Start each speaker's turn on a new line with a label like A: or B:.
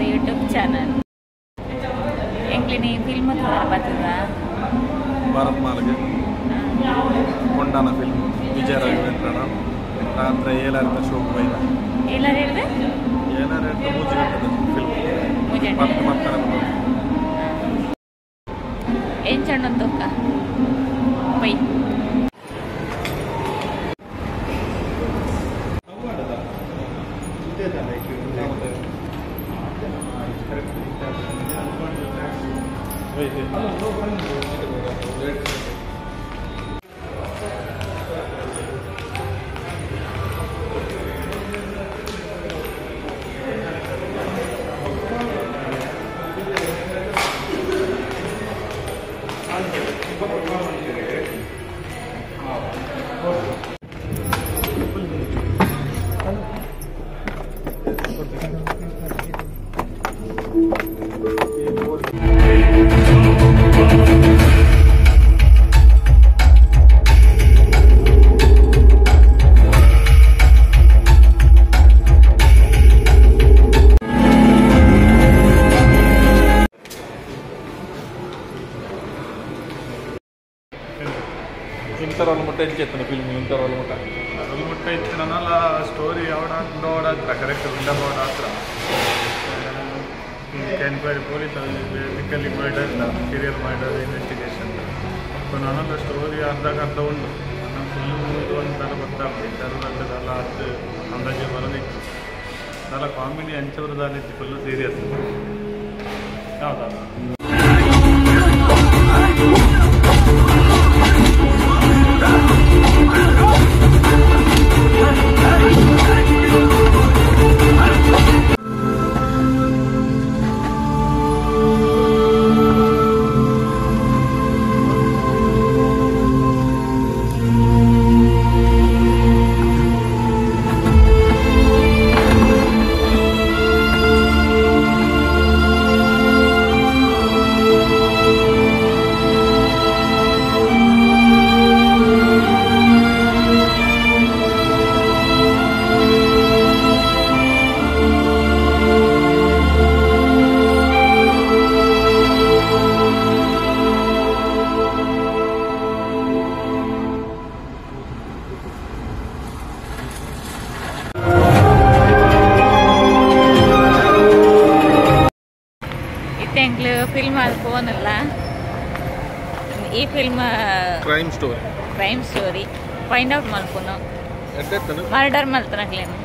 A: YouTube channel ಎಂಕ್ಲಿನಿ film ಥರ ಬರ್ತದ
B: Bharat ಮಾಲ್ಗೆ Kondana film ವಿಜಯ ರಾಘವೇಂದ್ರನ ರಾತ್ರಿ 7 ಶೋಕ್ ಬೈದ
A: ಎಲ್ಲರೂ ಹೇಳಿದೆ
B: 7 ಮೂಜಿ ಗಂಟೆದ ಫಿಲ್ಮ್ ಮತ್ತೆ
A: ಏನು ಚಣ್ಣೊಂದಕ್ಕ ಬೈ
B: ఇంటర్వల్ ముట్ట ఇచ్చేస్తాను ఫిల్మ్ ఇంటర్వల్ ముట్ట ఇచ్చినಲ್ಲ ಸ್ಟೋರಿ ಯಾವಡ ನೋಡತ್ರ ಕರೆಕ್ಟ್ ఉండబోడ ಹತ್ರ enquiry police medically murder serial murder investigation so ನನ್ನಲ್ಲ ಸ್ಟೋರಿ ಅರ್ಧ ಉಂಟು ನನ್ನ ಫುಲ್ಲು ಒಂಥರ ಗೊತ್ತಾಗ್ತದೆ ಅರ್ಧದಲ್ಲ ಅದು ಅಂದಾಜು ಬರೋದಿತ್ತು നല്ല ಕಾಮಿಡಿ ಅಂಚವರದಾಲಿತ್ತು ಫುಲ್ಲು ಸೀರಿಯಸ್ ಹೌದಾ
A: ಫಿಲ್ಮ್ ಅದು ಫೋನ್ ಅಲ್ಲ ಈ film
B: crime story
A: find out ಮಾಡ್ಕೊನು ಮರ್ಡರ್ ಮಾಡ್ತಾನಾಗ್ಲೇನು